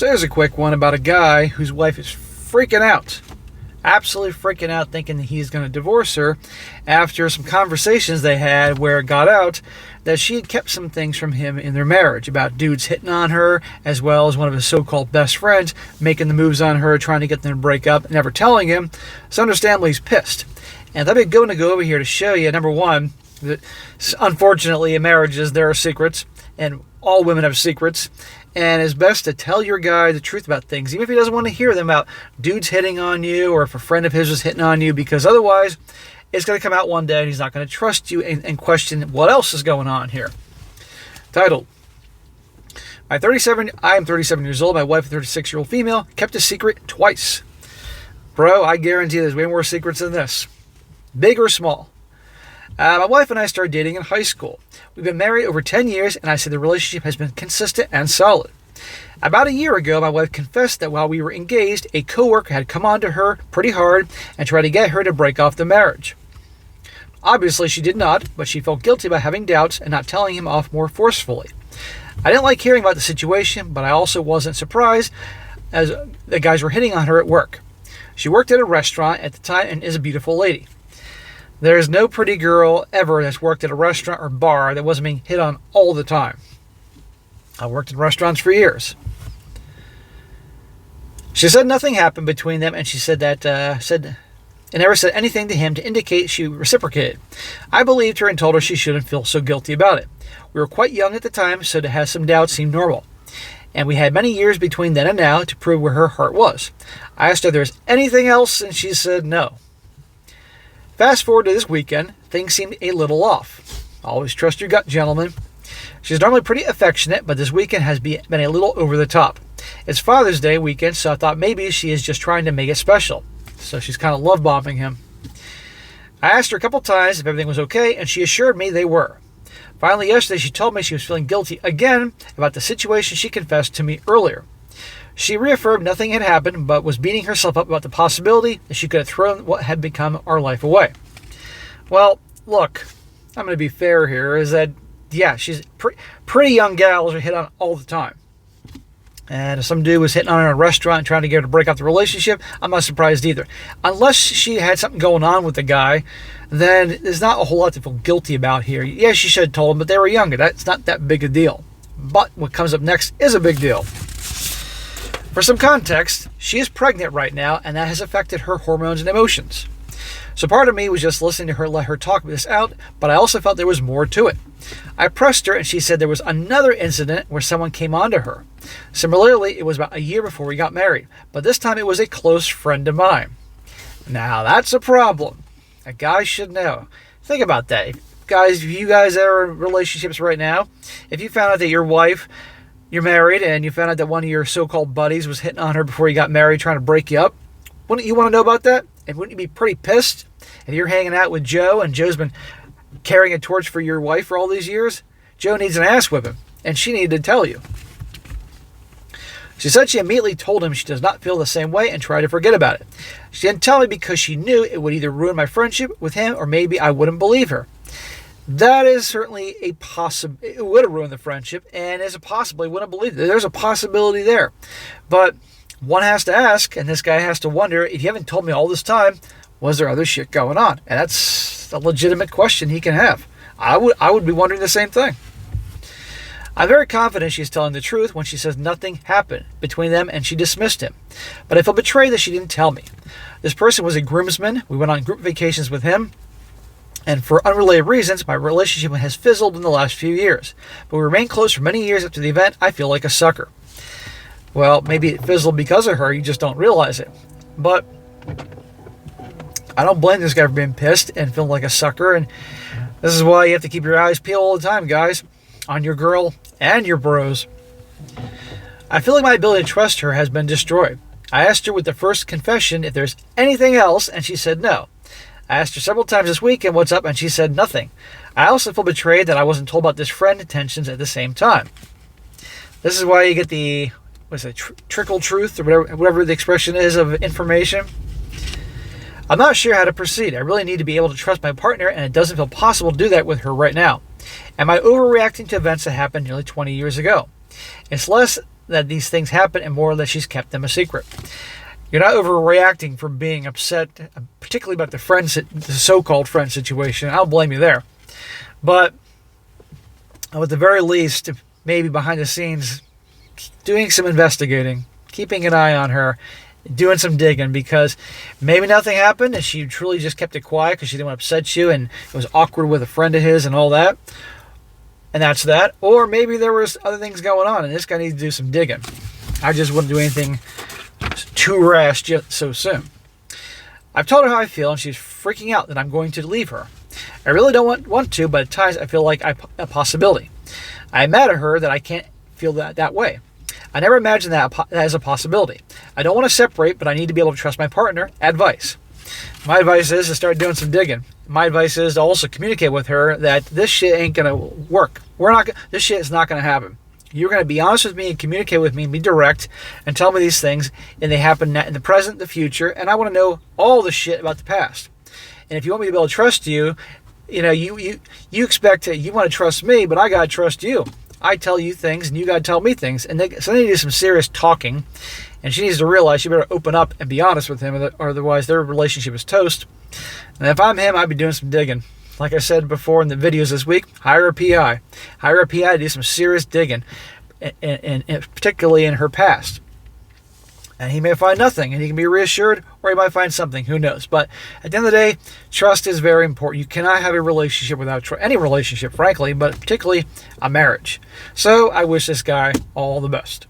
So here's a quick one about a guy whose wife is freaking out. Absolutely freaking out, thinking that he's going to divorce her after some conversations they had where it got out that she had kept some things from him in their marriage about dudes hitting on her, as well as one of his so-called best friends making the moves on her, trying to get them to break up, never telling him. So understandably, he's pissed. And I'm going to go over here to show you, number one, that unfortunately in marriages there are secrets, and all women have secrets. And it's best to tell your guy the truth about things, even if he doesn't want to hear them about dudes hitting on you or if a friend of his was hitting on you, because otherwise it's going to come out one day and he's not going to trust you and question what else is going on here. Titled, I am 37 years old. My wife, a 36-year-old female, kept a secret twice. Bro, I guarantee there's way more secrets than this. Big or small. My wife and I started dating in high school. We've been married over 10 years, and I say the relationship has been consistent and solid. About a year ago, my wife confessed that while we were engaged, a coworker had come on to her pretty hard and tried to get her to break off the marriage. Obviously, she did not, but she felt guilty about having doubts and not telling him off more forcefully. I didn't like hearing about the situation, but I also wasn't surprised as the guys were hitting on her at work. She worked at a restaurant at the time and is a beautiful lady. There is no pretty girl ever that's worked at a restaurant or bar that wasn't being hit on all the time. I worked in restaurants for years. She said nothing happened between them, and she said that and never said anything to him to indicate she reciprocated. I believed her and told her she shouldn't feel so guilty about it. We were quite young at the time, so to have some doubts seemed normal. And we had many years between then and now to prove where her heart was. I asked her if there was anything else, and she said no. Fast forward to this weekend, things seemed a little off. Always trust your gut, gentlemen. She's normally pretty affectionate, but this weekend has been a little over the top. It's Father's Day weekend, so I thought maybe she is just trying to make it special. So she's kind of love-bombing him. I asked her a couple times if everything was okay, and she assured me they were. Finally, yesterday, she told me she was feeling guilty again about the situation she confessed to me earlier. She reaffirmed nothing had happened, but was beating herself up about the possibility that she could have thrown what had become our life away. Well, look, I'm going to be fair here, is that, yeah, she's pretty young gals are hit on all the time. And if some dude was hitting on her in a restaurant trying to get her to break up the relationship, I'm not surprised either. Unless she had something going on with the guy, then there's not a whole lot to feel guilty about here. Yeah, she should have told him, but they were younger. That's not that big a deal. But what comes up next is a big deal. For some context, she is pregnant right now, and that has affected her hormones and emotions. So part of me was just listening to her let her talk this out, but I also felt there was more to it. I pressed her, and she said there was another incident where someone came on to her. Similarly, it was about a year before we got married, but this time it was a close friend of mine. Now, that's a problem. A guy should know. Think about that. If you guys are in relationships right now, if you found out that your wife, you're married, and you found out that one of your so-called buddies was hitting on her before you got married, trying to break you up, wouldn't you want to know about that? And wouldn't you be pretty pissed if you're hanging out with Joe and Joe's been carrying a torch for your wife for all these years? Joe needs an ass whipping, and she needed to tell you. She said she immediately told him she does not feel the same way and tried to forget about it. She didn't tell me because she knew it would either ruin my friendship with him or maybe I wouldn't believe her. That is certainly a possibility. It would have ruined the friendship, and as a possibility, wouldn't believe it. There's a possibility there. But one has to ask, and this guy has to wonder, if you haven't told me all this time, was there other shit going on? And that's a legitimate question he can have. I would be wondering the same thing. I'm very confident she's telling the truth when she says nothing happened between them and she dismissed him. But I feel betrayed that she didn't tell me. This person was a groomsman. We went on group vacations with him. And for unrelated reasons, my relationship has fizzled in the last few years. But we remained close for many years after the event. I feel like a sucker. Well, maybe it fizzled because of her. You just don't realize it. But I don't blame this guy for being pissed and feeling like a sucker. And this is why you have to keep your eyes peeled all the time, guys. On your girl and your bros. I feel like my ability to trust her has been destroyed. I asked her with the first confession if there's anything else, and she said no. I asked her several times this weekend what's up, and she said nothing. I also feel betrayed that I wasn't told about this friend intentions at the same time. This is why you get the, trickle truth, or whatever the expression is of information. I'm not sure how to proceed. I really need to be able to trust my partner, and it doesn't feel possible to do that with her right now. Am I overreacting to events that happened nearly 20 years ago? It's less that these things happen and more that she's kept them a secret. You're not overreacting for being upset, particularly about the so-called friend situation. I'll blame you there. But at the very least, maybe behind the scenes, doing some investigating, keeping an eye on her, doing some digging, because maybe nothing happened and she truly just kept it quiet because she didn't want to upset you and it was awkward with a friend of his and all that. And that's that. Or maybe there was other things going on and this guy needs to do some digging. I just wouldn't do anything too rash just so soon. I've told her how I feel and she's freaking out that I'm going to leave her. I really don't want to, but at times I feel like a possibility. I'm mad at her that I can't feel that way. I never imagined that as a possibility. I don't want to separate, but I need to be able to trust my partner. Advice. My advice is to start doing some digging. My advice is to also communicate with her that this shit ain't going to work. This shit is not going to happen. You're going to be honest with me and communicate with me and be direct and tell me these things, and they happen in the present, the future, and I want to know all the shit about the past. And if you want me to be able to trust you, you expect you want to trust me, but I got to trust you. I tell you things and you got to tell me things. And so they need to do some serious talking. And she needs to realize she better open up and be honest with him, or otherwise their relationship is toast. And if I'm him, I'd be doing some digging. Like I said before in the videos this week, hire a PI. Hire a PI to do some serious digging, and particularly in her past. And he may find nothing, and he can be reassured, or he might find something. Who knows? But at the end of the day, trust is very important. You cannot have a relationship without trust. Any relationship, frankly, but particularly a marriage. So I wish this guy all the best.